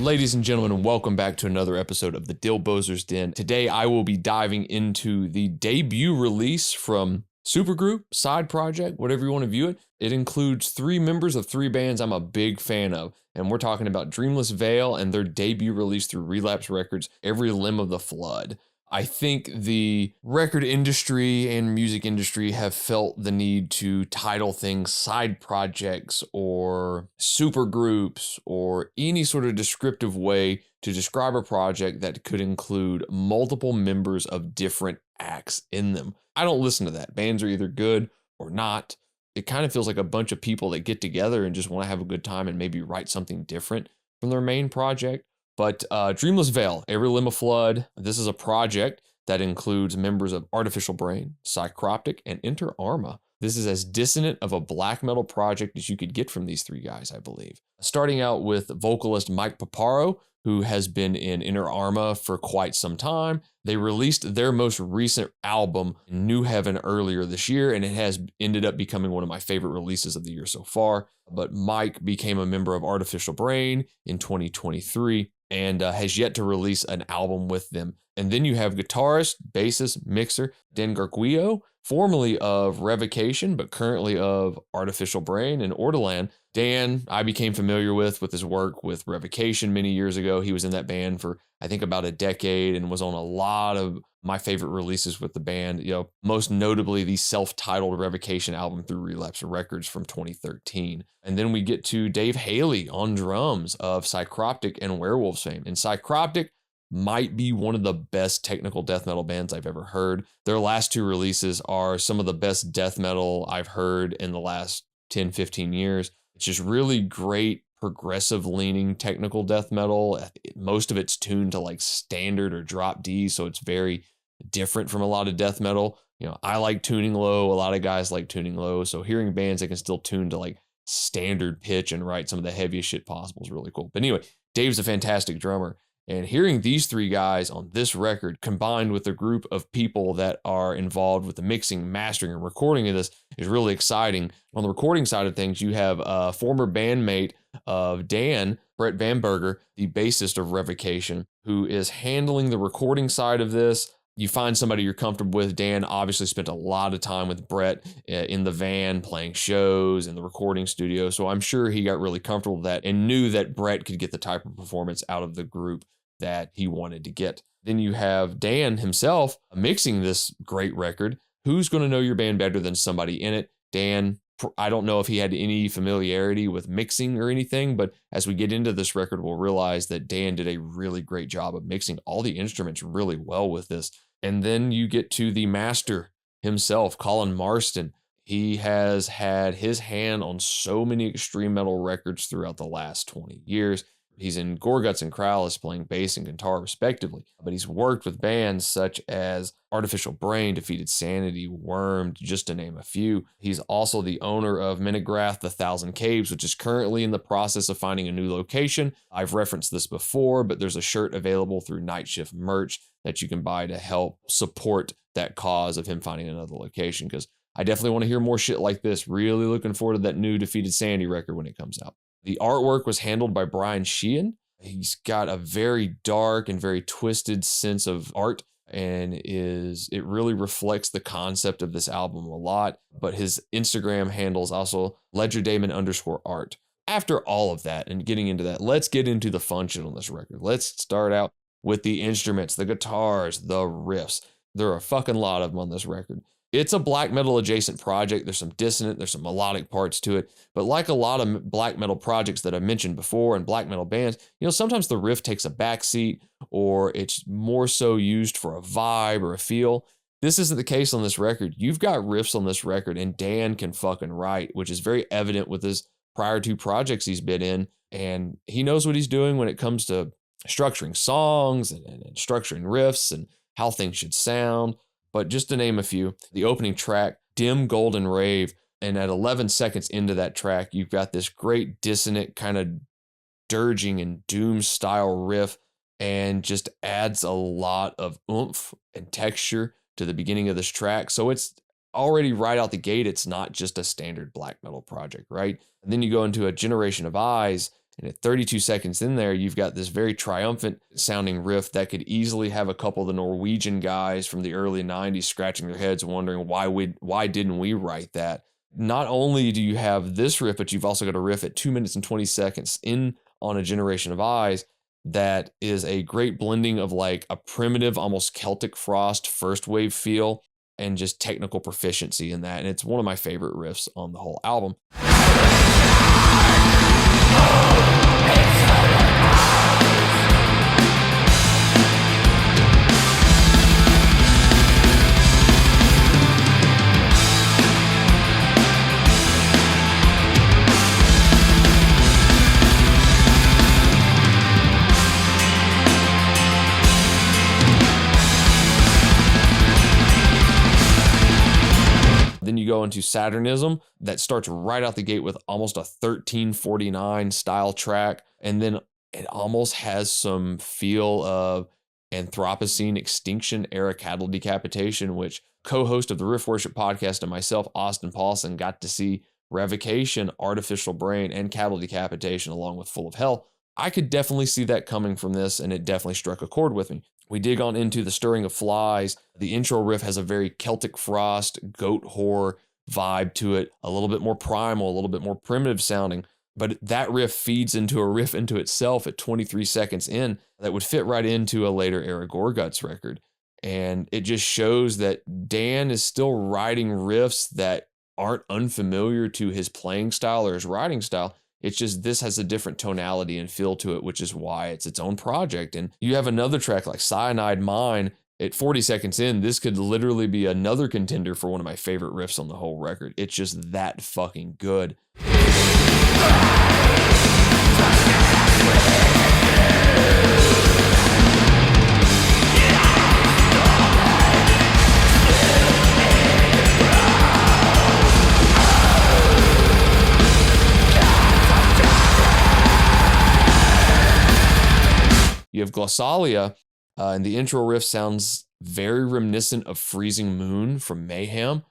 Ladies and gentlemen, welcome back to another episode of the Dylbozer's Den. Today I will be diving into the debut release from supergroup, side project, whatever you want to view it. It includes 3 members of 3 bands I'm a big fan of, and we're talking about Dreamless Veil and their debut release through Relapse Records, Every Limb of the Flood. I think the record industry and music industry have felt the need to title things side projects or super groups or any sort of descriptive way to describe a project that could include multiple members of different acts in them. I don't listen to that. Bands are either good or not. It kind of feels like a bunch of people that get together and just want to have a good time and maybe write something different from their main project. But Dreamless Veil, Every Limb of Flood, this is a project that includes members of Artificial Brain, Psychroptic, and Enter Arma. This is as dissonant of a black metal project as you could get from these 3 guys, I believe. Starting out with vocalist Mike Paparo, who has been in Enter Arma for quite some time. They released their most recent album, New Heaven, earlier this year, and it has ended up becoming one of my favorite releases of the year so far. But Mike became a member of Artificial Brain in 2023 and has yet to release an album with them. And then you have guitarist, bassist, mixer Dan Garguillo, formerly of Revocation, but currently of Artificial Brain and Ortolan. Dan, I became familiar with his work with Revocation many years ago. He was in that band for, I think, about a decade and was on a lot of my favorite releases with the band, most notably the self-titled Revocation album through Relapse Records from 2013. And then we get to Dave Haley on drums of Psychroptic and Werewolves fame. And Psychroptic might be one of the best technical death metal bands I've ever heard. Their last 2 releases are some of the best death metal I've heard in the last 10, 15 years. It's just really great, progressive leaning technical death metal. Most of it's tuned to like standard or drop D, so it's very different from a lot of death metal. I like tuning low. A lot of guys like tuning low. So hearing bands that can still tune to like standard pitch and write some of the heaviest shit possible is really cool. But anyway, Dave's a fantastic drummer. And hearing these 3 guys on this record combined with a group of people that are involved with the mixing, mastering, and recording of this is really exciting. On the recording side of things, you have a former bandmate of Dan, Brett Van Berger, the bassist of Revocation, who is handling the recording side of this. You find somebody you're comfortable with. Dan obviously spent a lot of time with Brett in the van, playing shows in the recording studio. So I'm sure he got really comfortable with that and knew that Brett could get the type of performance out of the group that he wanted to get. Then you have Dan himself mixing this great record. Who's going to know your band better than somebody in it? Dan, I don't know if he had any familiarity with mixing or anything, but as we get into this record, we'll realize that Dan did a really great job of mixing all the instruments really well with this. And then you get to the master himself, Colin Marston. He has had his hand on so many extreme metal records throughout the last 20 years. He's in Gorguts and Krallice playing bass and guitar respectively, but he's worked with bands such as Artificial Brain, Defeated Sanity, Wormed, just to name a few. He's also the owner of Minigrath, The Thousand Caves, which is currently in the process of finding a new location. I've referenced this before, but there's a shirt available through Night Shift merch that you can buy to help support that cause of him finding another location, because I definitely want to hear more shit like this. Really looking forward to that new Defeated Sanity record when it comes out. The artwork was handled by Brian Sheehan. He's got a very dark and very twisted sense of art, and it really reflects the concept of this album a lot. But his Instagram handles also ledgerdamon_art. After all of that and getting into that, let's get into the function on this record. Let's start out with the instruments, the guitars, the riffs. There are a fucking lot of them on this record. It's a black metal adjacent project. There's some dissonant, there's some melodic parts to it. But like a lot of black metal projects that I've mentioned before and black metal bands, sometimes the riff takes a backseat or it's more so used for a vibe or a feel. This isn't the case on this record. You've got riffs on this record and Dan can fucking write, which is very evident with his prior 2 projects he's been in. And he knows what he's doing when it comes to structuring songs and structuring riffs and how things should sound. But just to name a few, the opening track, Dim Golden Rave, and at 11 seconds into that track, you've got this great dissonant kind of dirging and doom style riff and just adds a lot of oomph and texture to the beginning of this track. So it's already right out the gate, it's not just a standard black metal project, right? And then you go into A Generation of Eyes, And at 32 seconds in there, you've got this very triumphant sounding riff that could easily have a couple of the Norwegian guys from the early 90s scratching their heads wondering why didn't we write that? Not only do you have this riff, but you've also got a riff at 2 minutes and 20 seconds in On a Generation of Eyes that is a great blending of like a primitive, almost Celtic Frost first wave feel and just technical proficiency in that. And it's one of my favorite riffs on the whole album. Then you go into Saturnism that starts right out the gate with almost a 1349 style track. And then it almost has some feel of Anthropocene extinction era cattle decapitation, which co-host of the Riff Worship podcast and myself, Austin Paulson, got to see Revocation, Artificial Brain, and Cattle Decapitation along with Full of Hell. I could definitely see that coming from this, and it definitely struck a chord with me. We dig on into the Stirring of Flies. The intro riff has a very Celtic Frost, goat horror vibe to it, a little bit more primal, a little bit more primitive sounding. But that riff feeds into a riff into itself at 23 seconds in that would fit right into a later era Gorguts record. And it just shows that Dan is still writing riffs that aren't unfamiliar to his playing style or his writing style. It's just this has a different tonality and feel to it, which is why it's its own project. And you have another track like Cyanide Mine at 40 seconds in. This could literally be another contender for one of my favorite riffs on the whole record. It's just that fucking good. You have Glossalia, and the intro riff sounds very reminiscent of Freezing Moon from Mayhem,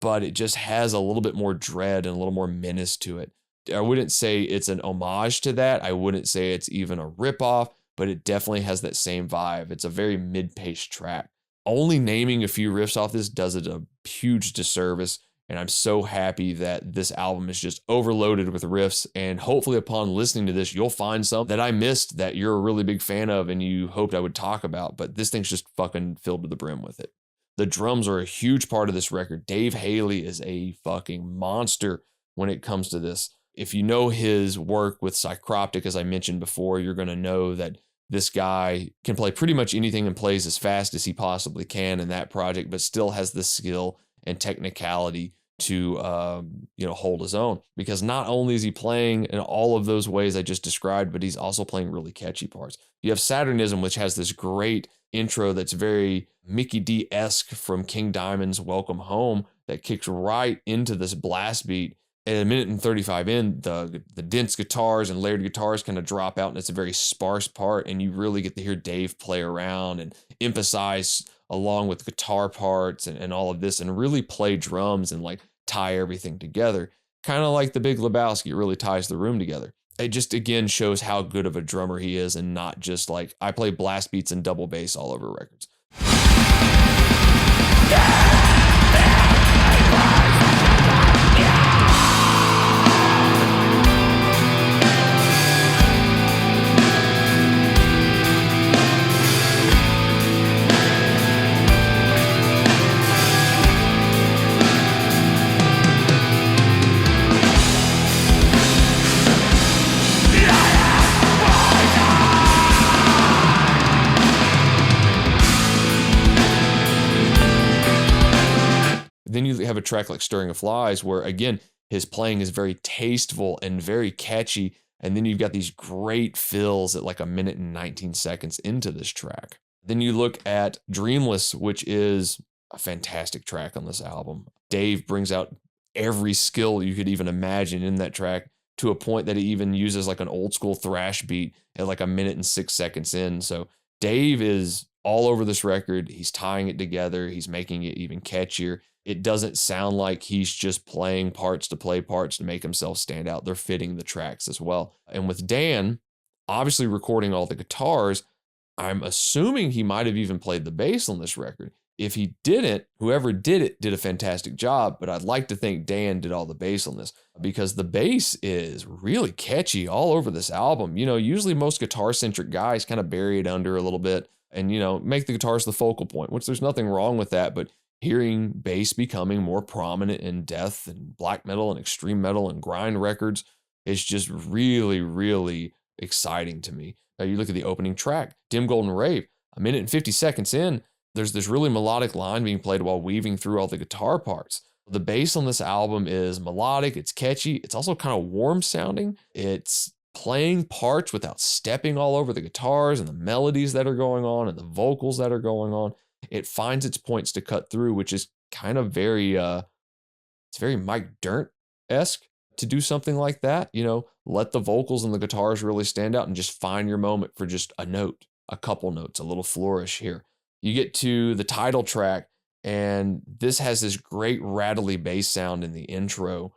but it just has a little bit more dread and a little more menace to it. I wouldn't say it's an homage to that. I wouldn't say it's even a ripoff, but it definitely has that same vibe. It's a very mid-paced track. Only naming a few riffs off this does it a huge disservice. And I'm so happy that this album is just overloaded with riffs. And hopefully upon listening to this, you'll find some that I missed that you're a really big fan of and you hoped I would talk about. But this thing's just fucking filled to the brim with it. The drums are a huge part of this record. Dave Haley is a fucking monster when it comes to this. If you know his work with Psychroptic, as I mentioned before, you're going to know that this guy can play pretty much anything and plays as fast as he possibly can in that project, but still has the skill and technicality to hold his own, because not only is he playing in all of those ways I just described, but he's also playing really catchy parts. You have Saturnism, which has this great intro that's very Mickey D-esque from King Diamond's Welcome Home that kicks right into this blast beat. At a minute and 35 in, the dense guitars and layered guitars kind of drop out, and it's a very sparse part, and you really get to hear Dave play around and emphasize along with guitar parts and all of this, and really play drums and like tie everything together. Kind of like the Big Lebowski, it really ties the room together. It just again shows how good of a drummer he is, and not just like I play blast beats and double bass all over records. Then you have a track like Stirring of Flies, where again, his playing is very tasteful and very catchy. And then you've got these great fills at like a minute and 19 seconds into this track. Then you look at Dreamless, which is a fantastic track on this album. Dave brings out every skill you could even imagine in that track, to a point that he even uses like an old school thrash beat at like a minute and 6 seconds in. So Dave is all over this record. He's tying it together. He's making it even catchier. It doesn't sound like he's just playing parts to play parts to make himself stand out. They're fitting the tracks as well. And with Dan, obviously recording all the guitars, I'm assuming he might have even played the bass on this record. If he didn't, whoever did it did a fantastic job, but I'd like to think Dan did all the bass on this because the bass is really catchy all over this album. You know, usually most guitar-centric guys kind of bury it under a little bit and, you know, make the guitars the focal point, which there's nothing wrong with that, but hearing bass becoming more prominent in death and black metal and extreme metal and grind records is just really, really exciting to me. You look at the opening track, Dim Golden Rave, a minute and 50 seconds in, there's this really melodic line being played while weaving through all the guitar parts. The bass on this album is melodic, it's catchy, it's also kind of warm sounding. It's playing parts without stepping all over the guitars and the melodies that are going on and the vocals that are going on. It finds its points to cut through, which is kind of very, it's very Mike Dirnt-esque to do something like that. You know, let the vocals and the guitars really stand out and just find your moment for just a note, a couple notes, a little flourish here. You get to the title track, and this has this great rattly bass sound in the intro.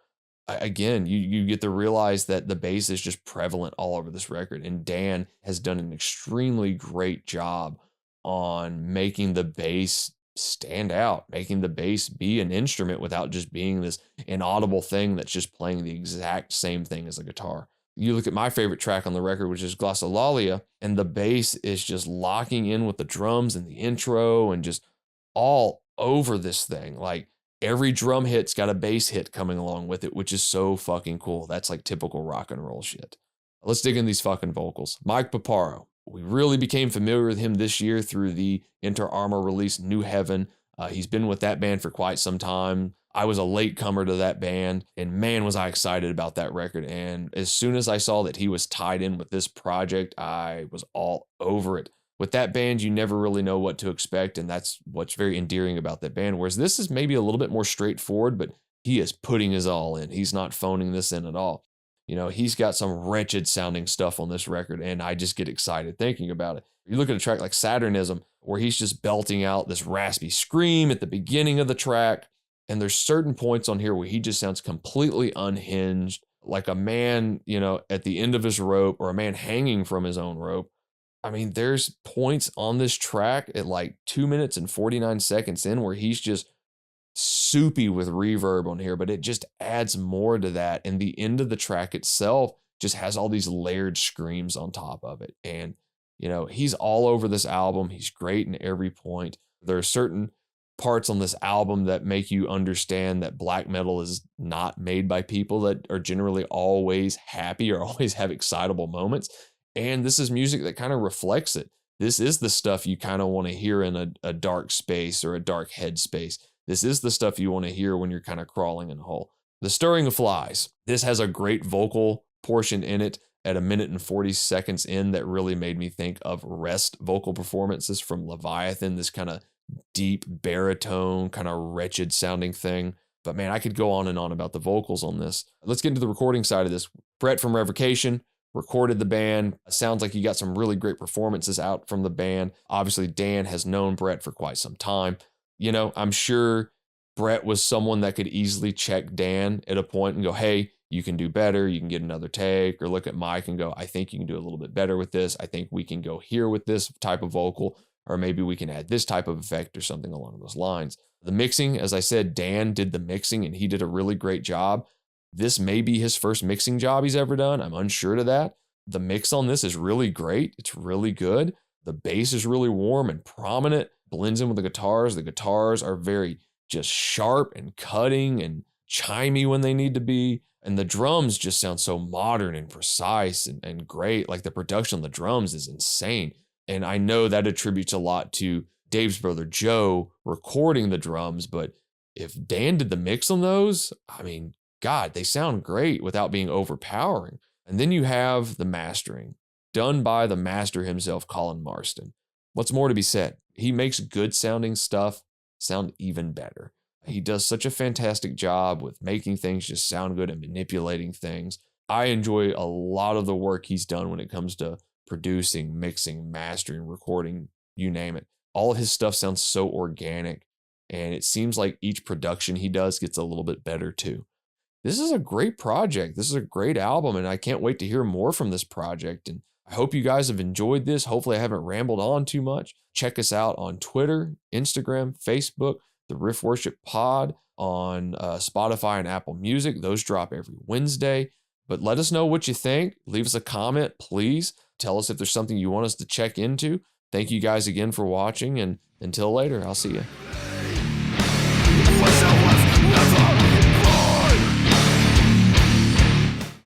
Again, you get to realize that the bass is just prevalent all over this record, and Dan has done an extremely great job on making the bass stand out, making the bass be an instrument without just being this inaudible thing that's just playing the exact same thing as a guitar. You look at my favorite track on the record, which is Glossolalia, and the bass is just locking in with the drums and the intro and just all over this thing. Like every drum hit's got a bass hit coming along with it, which is so fucking cool. That's like typical rock and roll shit. Let's dig in these fucking vocals. Mike Paparo. We really became familiar with him this year through the Enter Armor release, New Heaven. He's been with that band for quite some time. I was a latecomer to that band, and man, was I excited about that record. And as soon as I saw that he was tied in with this project, I was all over it. With that band, you never really know what to expect, and that's what's very endearing about that band. Whereas this is maybe a little bit more straightforward, but he is putting his all in. He's not phoning this in at all. You know, he's got some wretched sounding stuff on this record, and I just get excited thinking about it. You look at a track like Saturnism, where he's just belting out this raspy scream at the beginning of the track, and there's certain points on here where he just sounds completely unhinged, like a man, you know, at the end of his rope or a man hanging from his own rope. I mean, there's points on this track at like 2 minutes and 49 seconds in where he's just soupy with reverb on here, but it just adds more to that. And the end of the track itself just has all these layered screams on top of it. And, you know, he's all over this album. He's great in every point. There are certain parts on this album that make you understand that black metal is not made by people that are generally always happy or always have excitable moments. And this is music that kind of reflects it. This is the stuff you kind of want to hear in a dark space or a dark head space. This is the stuff you want to hear when you're kind of crawling in a hole. The Stirring of Flies. This has a great vocal portion in it at a minute and 40 seconds in that really made me think of Rest vocal performances from Leviathan, this kind of deep baritone, kind of wretched sounding thing. But man, I could go on and on about the vocals on this. Let's get into the recording side of this. Brett from Revocation recorded the band. Sounds like you got some really great performances out from the band. Obviously, Dan has known Brett for quite some time. You know, I'm sure Brett was someone that could easily check Dan at a point and go, hey, you can do better. You can get another take, or look at Mike and go, I think you can do a little bit better with this. I think we can go here with this type of vocal, or maybe we can add this type of effect or something along those lines. The mixing, as I said, Dan did the mixing and he did a really great job. This may be his first mixing job he's ever done. I'm unsure to that. The mix on this is really great. It's really good. The bass is really warm and prominent, blends in with the guitars. The guitars are very just sharp and cutting and chimey when they need to be. And the drums just sound so modern and precise and great. Like the production on the drums is insane. And I know that attributes a lot to Dave's brother Joe recording the drums, but if Dan did the mix on those, I mean, God, they sound great without being overpowering. And then you have the mastering, done by the master himself, Colin Marston. What's more to be said? He makes good sounding stuff sound even better. He does such a fantastic job with making things just sound good and manipulating things. I enjoy a lot of the work he's done when it comes to producing, mixing, mastering, recording, you name it. All of his stuff sounds so organic and it seems like each production he does gets a little bit better too. This is a great project. This is a great album, and I can't wait to hear more from this project. And I hope you guys have enjoyed this. Hopefully I haven't rambled on too much. Check us out on Twitter, Instagram, Facebook, the Riff Worship Pod on Spotify and Apple Music. Those drop every Wednesday. But let us know what you think. Leave us a comment, please. Tell us if there's something you want us to check into. Thank you guys again for watching, and until later, I'll see you.